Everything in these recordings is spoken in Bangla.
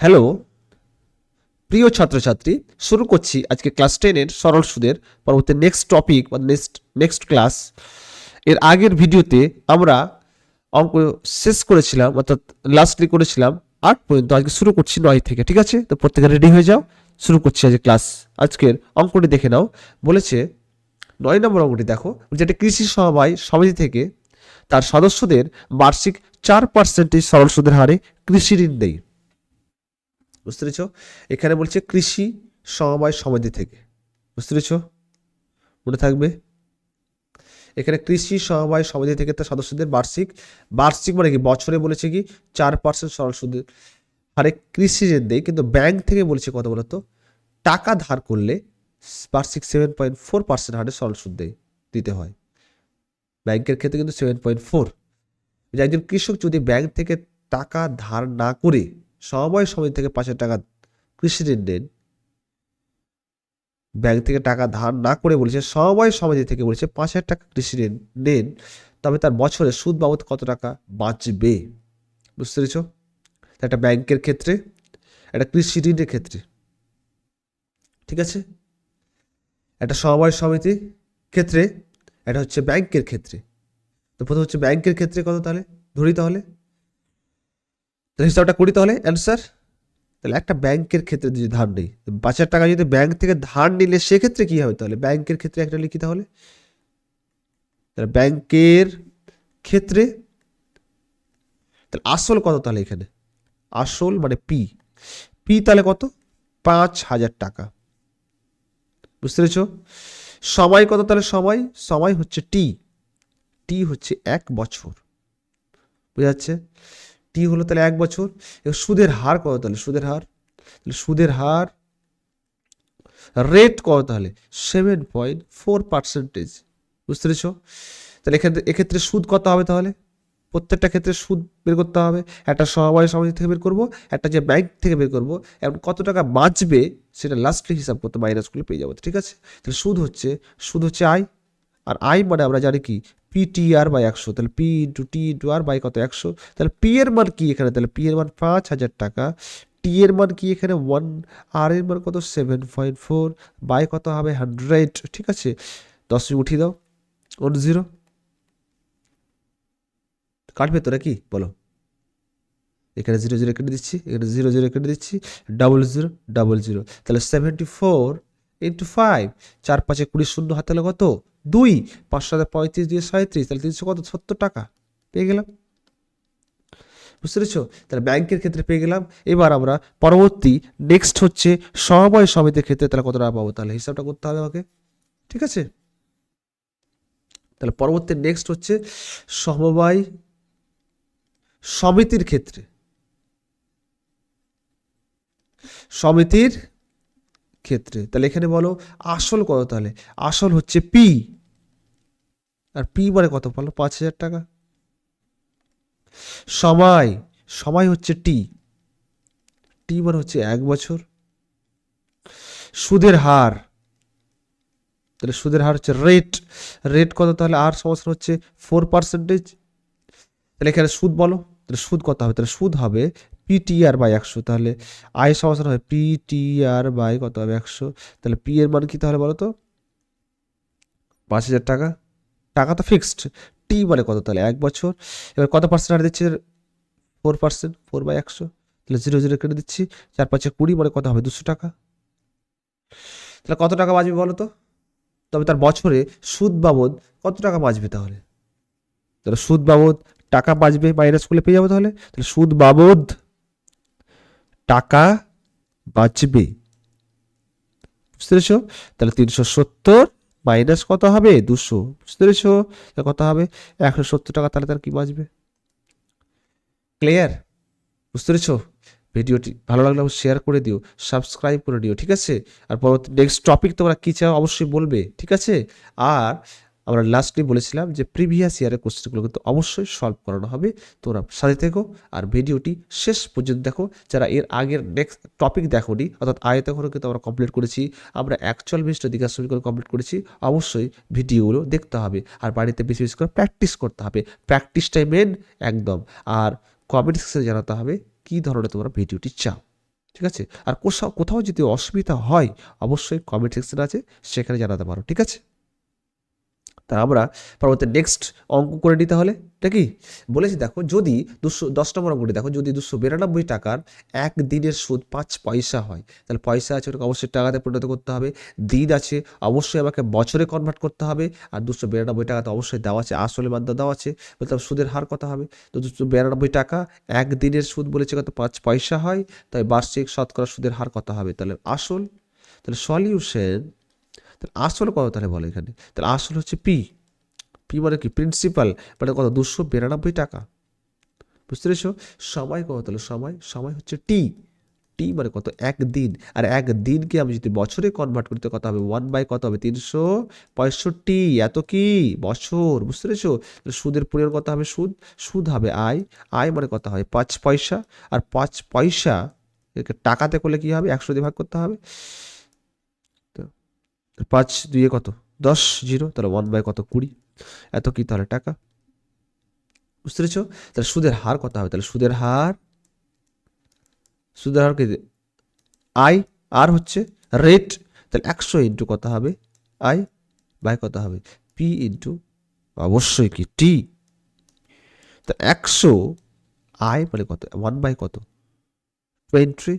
হ্যালো প্রিয় ছাত্রছাত্রী, শুরু করছি আজকে ক্লাস 10-এর সরল সুদের পরবর্তী নেক্সট টপিক বা নেক্সট ক্লাস। এর আগের ভিডিওতে আমরা অঙ্ক শেষ করেছিলাম, অর্থাৎ লাস্টলি করেছিলাম 8 পর্যন্ত। আজকে শুরু করছি 9 থেকে, ঠিক আছে? তো প্রত্যেকে রেডি হয়ে যাও, শুরু করছি আজকে ক্লাস। আজকের অঙ্কটি দেখে নাও। বলেছে 9 নম্বর অঙ্কটি দেখো, যেটা কৃষি সমবায় সমিতি থেকে তার সদস্যদের বার্ষিক 4% সরল সুদের হারে কৃষি ঋণ দেয়। বুঝতে পেরেছ? এখানে বলছে কৃষি সমবায় সমিতি থেকে, বুঝতে পেরেছ? মনে থাকবে, এখানে কৃষি সমবায় সমিতি থেকে তার সদস্যদের বার্ষিক মানে কি, বছরে বলেছে কি 4% সরল সুদের হারে কৃষি ঋণ দেয়। কিন্তু ব্যাংক থেকে বলছে কত বলতো, টাকা ধার করলে বার্ষিক 7.4% হারে সরল সুদ দিতে হয়। ব্যাংকের ক্ষেত্রে কিন্তু 7.4। একজন কৃষক যদি ব্যাংক থেকে টাকা ধার না করে সমবায় সমিতি থেকে 5,000 টাকা কৃষি ঋণ নেন, ব্যাংক থেকে টাকা ধার না করে বলেছে সমবায় সমিতি থেকে বলেছে 5,000 টাকা কৃষি ঋণ নেন, তবে তার বছরে সুদ বাবদ কত টাকা বাঁচবে। বুঝতে পেরেছ? একটা ব্যাংকের ক্ষেত্রে, একটা কৃষি ঋণের ক্ষেত্রে, ঠিক আছে? একটা সমবায় সমিতির ক্ষেত্রে, এটা হচ্ছে ব্যাংকের ক্ষেত্রে। তো প্রথম হচ্ছে ব্যাংকের ক্ষেত্রে কত, তাহলে ধরি, তাহলে হিসাবটা করি। তাহলে অ্যান্সার, তাহলে একটা ব্যাংকের ক্ষেত্রে যদি ধার নেই, 5,000 টাকা যদি ব্যাংক থেকে ধার নিলে সেক্ষেত্রে কি হবে? তাহলে ব্যাংকের ক্ষেত্রে একটা লিখি, তাহলে ব্যাংকের ক্ষেত্রে তাহলে আসল কত, তাহলে এখানে আসল মানে পি তাহলে কত, 5,000 টাকা। বুঝতে পেরেছ? সময় কত, তাহলে সময় হচ্ছে টি হচ্ছে 1 বছর। বুঝা যাচ্ছে? টি হলো তাহলে 1 বছর। সুদের হার কত, তাহলে সুদের হার রেট কত, তাহলে 7.4%। বুঝতে পেরেছ? তাহলে এক্ষেত্রে সুদ কত হবে? তাহলে প্রত্যেকটা ক্ষেত্রে সুদ বের করতে হবে। একটা সমবায় সমিতি থেকে বের করবো, একটা যে ব্যাংক থেকে বের করবো, এবং কত টাকা বাঁচবে সেটা লাস্টলি হিসাব করতে মাইনাস করলে পেয়ে যাবো, ঠিক আছে? তাহলে সুদ হচ্ছে আই, আর আই মানে আমরা জানি কি PTR বাই 100। তাহলে P into T into R by কত, 100। তাহলে পি এর মান কি এখানে, তাহলে পি এর মান 5,000 টাকা, টি এর মান কি এখানে 1, আর এর মান কত 7.4 বাই কত হবে 100, ঠিক আছে? 10 উঠিয়ে দাও, 10 কাটবে তো নাকি বলো? এখানে 0 কেটে দিচ্ছি, এখানে 0 কেটে দিচ্ছি, 00 তাহলে 74 ইন্টু 5, 4 5 20, শূন্য হাতে হলো কত 2, 5 7 35 দিয়ে 37, তাহলে 300 কত 70 টাকা পেয়ে গেলাম। বুঝতে পেরেছো? তাহলে ব্যাংকের ক্ষেত্রে পেয়ে গেলাম। এবার আমরা পরবর্তী নেক্সট হচ্ছে সমবায় সমিতির ক্ষেত্রে তাহলে কত টাকা পাবো, তাহলে হিসাবটা করতে হবে আমাকে, ঠিক আছে? তাহলে পরবর্তী নেক্সট হচ্ছে সমবায় সমিতির ক্ষেত্রে, তাহলে এখানে বলো আসল কত, তাহলে আসল হচ্ছে পি, আর পি মানে কত বলো 5,000 টাকা। সময় হচ্ছে টি মানে হচ্ছে 1 বছর। সুদের হার, তাহলে সুদের হার হচ্ছে রেট কত, তাহলে আর সমস্যা হচ্ছে 4%। তাহলে এখানে সুদ বলো, তাহলে সুদ কত হবে, তাহলে সুদ হবে PTR বাই 100। তাহলে আই সমস্যা হবে PTR বাই কত হবে 100। তাহলে পি এর মান কি তাহলে বলো তো 5,000 টাকা, টাকা তো ফিক্সড। টি মানে কত, তাহলে 1 বছর। এবার কত পার্সেন্ট হারে দিচ্ছে, 4%, 4/100। তাহলে 0 কেটে দিচ্ছি, 4 5 20 মানে কত হবে 200 টাকা। তাহলে কত টাকা বাঁচবে বলো তো? তবে তার বছরে সুদ বাবদ কত টাকা বাঁচবে, তাহলে সুদ বাবদ টাকা বাঁচবে, মাইনাস করলে পেয়ে যাবো। তাহলে সুদ বাবদ টাকা বাঁচবে, বুঝতে পেরেছো? তাহলে 370 মাইনাস কত হবে 200, বুঝতে পেরেছো? কত হবে 170 টাকা। তাহলে তার কি বাঁচবে? ক্লিয়ার? বুঝতে পেরেছো? ভিডিওটি ভালো লাগলে শেয়ার করে দিও, সাবস্ক্রাইব করে দিও, ঠিক আছে? আর পরবর্তী নেক্সট টপিক তোমরা কী চাও অবশ্যই বলবে, ঠিক আছে? আর আমরা লাস্টলি বলেছিলাম যে প্রিভিয়াস ইয়ারের কোশ্চেনগুলো কিন্তু অবশ্যই সলভ করানো হবে। তোমরা সাথে থেকো আর ভিডিওটি শেষ পর্যন্ত দেখো। যারা এর আগের নেক্সট টপিক দেখোনি, অর্থাৎ আয়তঘন কিন্তু আমরা কমপ্লিট করেছি, আমরা অ্যাকচুয়াল বেসড দ্বিঘাত সমীকরণ কমপ্লিট করেছি, অবশ্যই ভিডিওগুলো দেখতে হবে আর বাড়িতে বেশি বেশি করে প্র্যাকটিস করতে হবে। প্র্যাকটিসটাই মেন একদম। আর কমেন্ট সেকশনে জানাতে হবে কী ধরনের তোমরা ভিডিওটি চাও। ঠিক আছে? আর কোথাও কোথাও যদি অসুবিধা হয় অবশ্যই কমেন্ট সেকশন আছে, সেখানে জানাতে পারো। ঠিক আছে? তা আমরা পরবর্তী নেক্সট অঙ্ক করে নিতে হলে এটা কি বলেছি দেখো, যদি 210 নম্বর অঙ্কটি দেখো, যদি 292 টাকার এক দিনের সুদ 5 পয়সা হয়, তাহলে পয়সা আছে ওটাকে অবশ্যই টাকাতে পরিণত করতে হবে, দিন আছে অবশ্যই আমাকে বছরে কনভার্ট করতে হবে, আর 292 টাকা তো অবশ্যই দেওয়া আছে, আসলে মাত্রা দেওয়া আছে, বলতে সুদের হার কত হবে? তো 292 টাকা এক দিনের সুদ বলেছে কত 5 পয়সা হয়, তাই বার্ষিক শতকরা সুদের হার কত হবে? তাহলে আসল, তাহলে সলিউশন, তাহলে আসল কত তাহলে বলো এখানে? তাহলে আসল হচ্ছে পি, পি মানে কি প্রিন্সিপাল, মানে কত 292 টাকা, বুঝতে পেরেছো? সময় কত তাহলে? সময়, সময় হচ্ছে টি, টি মানে কত? একদিন, আর একদিনকে আমি যদি বছরে কনভার্ট করতে কত হবে? 1 বাই কত হবে? 365, এত কি বছর, বুঝতে পেরেছো? সুদের পরিমাণ কত হবে? সুদ, সুদ হবে আয়, আয় মানে কত হয়? 5 পয়সা, আর 5 পয়সা একে টাকাতে করলে কি হবে? 100 দিয়ে ভাগ করতে হবে, তো 5 2 কত? 10, 0, তাহলে 1 বাই কত? 20, এত কি তাহলে টাকা, বুঝতে পেরেছো? তাহলে সুদের হার কত হবে? তাহলে সুদের হার, সুদের হার কি? আই, আর হচ্ছে রেট, তাহলে 100 ইন্টু কত হবে? আই বাই কত হবে? পি ইন্টু অবশ্যই কি টি, তা 100 আই মানে কত? 1 বাই কত? 20,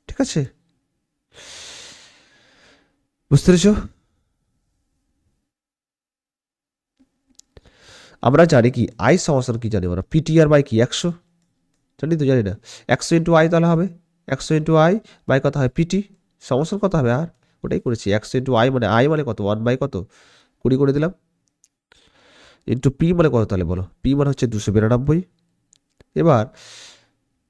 ঠিক আছে? বুঝতে পেরেছো? আমরা জানি কি আই সমাসান কি জানি আমরা? পিটিআর বাই কি 100, জানি তো? জানি না? 100 ইন্টু আই তাহলে হবে 100 ইন্টু আই বাই কত হয়? পিটি, সমাসান কত হবে? আর ওটাই করেছি, 100 ইন্টু আই মানে কত? 1 বাই কত? 20 করে দিলাম, ইন্টু পি মানে কত তাহলে বলো? পি মানে হচ্ছে 292, এবার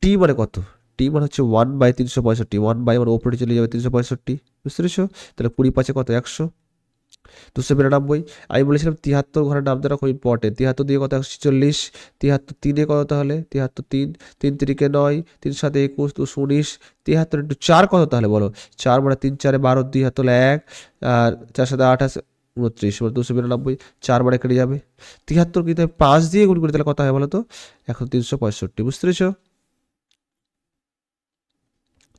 টি মানে কত? টি মানে হচ্ছে 1/365, 1 বাই মানে ওপরে চলে যাবে 365, বুঝতে পেরেছো? তাহলে 20 5 কত? 100, 292। আমি বলেছিলাম 73 ঘরের নাম দেওয়া খুব ইম্পর্টেন্ট, 73 দিয়ে কত? 140, 73 3 কত তাহলে? 73 3, 3 3 9, 3 7 21, 219, 73 ইন্টু 4 কত তাহলে বলো? 4 মানে 3 4 12, 2 হাত হলো 1, আর 4 7 28 29, 292, 4 মানে কেটে যাবে, 73 কিন্তু 5 দিয়ে গুণ করে তাহলে কত হয় বলো তো? এখন 365, বুঝতে পেরেছো?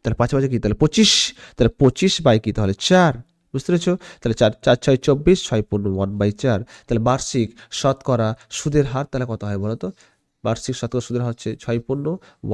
তাহলে 5 5 কি তাহলে 25, তাহলে 25 বাই কি তাহলে 4, বুঝতে পেরেছো? তাহলে 4 4 6 24, 6 পূর্ণ 1/4, তাহলে বার্ষিক শতকরা সুদের হার তাহলে কত হয় বলো তো? বার্ষিক শতকরা সুদের হার হচ্ছে 6 পূর্ণ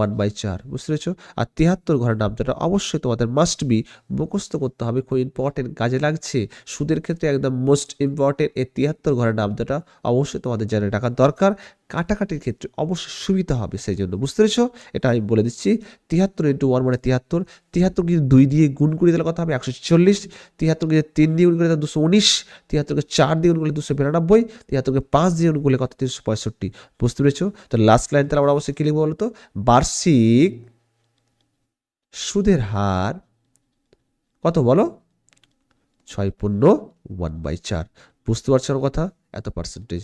1/4, বুঝতে পেরেছো? আর 73 ঘরের নামটা অবশ্যই তোমাদের মাস্ট বি মুখস্থ করতে হবে, খুব ইম্পর্টেন্ট, কাজে লাগছে সুদের ক্ষেত্রে একদম মোস্ট ইম্পর্টেন্ট। এই 73 ঘরের নামটা অবশ্যই তোমাদের জেনে রাখার দরকার, কাটাকাটির ক্ষেত্রে অবশ্যই সুবিধা হবে, সেই জন্য, বুঝতে পেরেছো? এটা আমি বলে দিচ্ছি। 73 ইন্টু 1 মানে 73, 73 কিন্তু 2 দিয়ে গুণ করে দিলে কত হবে? 140, 73 কে 3 দিয়ে গুণ করে দিলে 219, 73 কে 4 দিয়ে গুণ করলে 292, 73 কে 5 দিয়ে গুণ করলে কত? 365, বুঝতে পেরেছো? তো লাস্ট লাইন তাহলে আমরা অবশ্যই কি লিখবো বলতো? বার্ষিক সুদের হার কত বলো? 6 পূর্ণ 1/4, বুঝতে পারছো আমার কথা? এত পার্সেন্টেজ।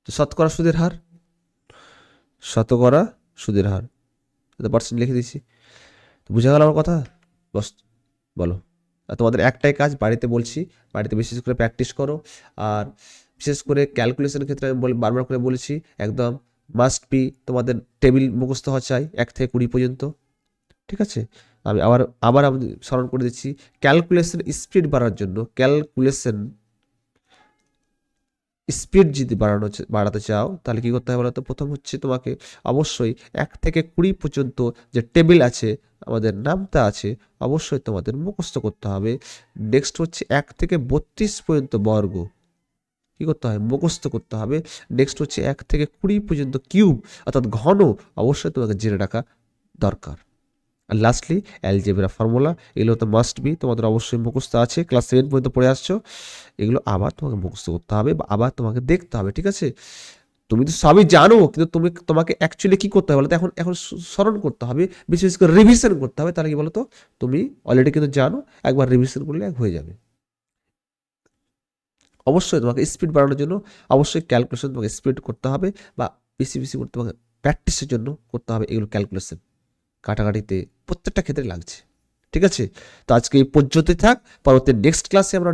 তো শতকরা সুদের হার, শতকরা সুদের হার এত পার্সেন্ট লিখে দিচ্ছি, তো বুঝা গেল আমার কথা? বস, বলো। আর তোমাদের একটাই কাজ, বাড়িতে বলছি, বাড়িতে বিশেষ করে প্র্যাকটিস করো, আর বিশেষ করে ক্যালকুলেশনের ক্ষেত্রে আমি বারবার করে বলেছি, একদম মাস্ট বি তোমাদের টেবিল মুখস্থ হওয়া চাই 1 থেকে 20 পর্যন্ত, ঠিক আছে? আমি আবার আবার আমি স্মরণ করে দিচ্ছি, ক্যালকুলেশন স্পিড বাড়ার জন্য, ক্যালকুলেশন স্পিড যদি বাড়াতে চাও তাহলে কী করতে হবে বলো তো? প্রথম হচ্ছে তোমাকে অবশ্যই 1 থেকে 20 পর্যন্ত যে টেবিল আছে, আমাদের নামতা আছে, অবশ্যই তোমাদের মুখস্থ করতে হবে। নেক্সট হচ্ছে 1 থেকে 32 পর্যন্ত বর্গ কী করতে হয়? মুখস্থ করতে হবে। নেক্সট হচ্ছে 1 থেকে 20 পর্যন্ত কিউব অর্থাৎ ঘন, অবশ্যই তোমাকে জেনে রাখা দরকার। আর লাস্টলি অ্যালজেব্রা ফর্মুলা, এগুলো তো মাস্ট বি, তোমাদের অবশ্যই মুখস্থ আছে, ক্লাস 7 পর্যন্ত পড়ে আসছো, এগুলো আবার তোমাকে মুখস্থ করতে হবে বা আবার তোমাকে দেখতে হবে, ঠিক আছে? তুমি তো সবই জানো, কিন্তু তোমাকে অ্যাকচুয়ালি কি করতে হবে বলো তো? এখন এখন স্মরণ করতে হবে, বিশেষ করে রিভিশন করতে হবে, তাহলে কি বলো তো? তুমি অলরেডি কিন্তু জানো, একবার রিভিশন করলে হয়ে যাবে। অবশ্যই তোমাকে স্পিড বাড়ানোর জন্য অবশ্যই ক্যালকুলেশন তোমাকে স্পিড করতে হবে, বা বেশি বেশি করতে তোমাকে প্র্যাকটিসের জন্য করতে হবে এগুলো ক্যালকুলেশন, কাটাকাটিতে প্রত্যেকটা ক্ষেত্রে লাগছে, ঠিক আছে? তো আজকে এই পর্যন্তই থাক, পরবর্তী নেক্সট ক্লাসে আমরা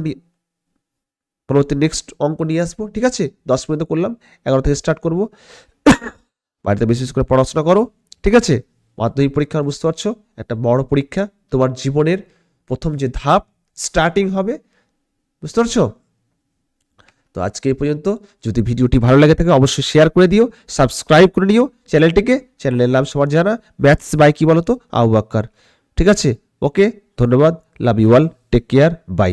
পরবর্তী নেক্সট অঙ্ক নিয়ে আসবো, ঠিক আছে? 10 পর্যন্ত করলাম, 11 থেকে স্টার্ট করবো। বাড়িতে বিশেষ করে পড়াশোনা করো, ঠিক আছে? মাধ্যমিক পরীক্ষা বুঝতে পারছো, একটা বড় পরীক্ষা, তোমার জীবনের প্রথম যে ধাপ স্টার্টিং হবে, বুঝতে পারছো? তো আজকে এই পর্যন্ত। যদি ভিডিওটি ভালো লাগে থাকে অবশ্যই শেয়ার করে দিও, সাবস্ক্রাইব করে নিও চ্যানেলটিকে। চ্যানেলের নাম সবার জানা, ম্যাথস বাই কি বলো তো, আবু বাক্কার, ঠিক আছে? ওকে, ধন্যবাদ, love you all, take care, by.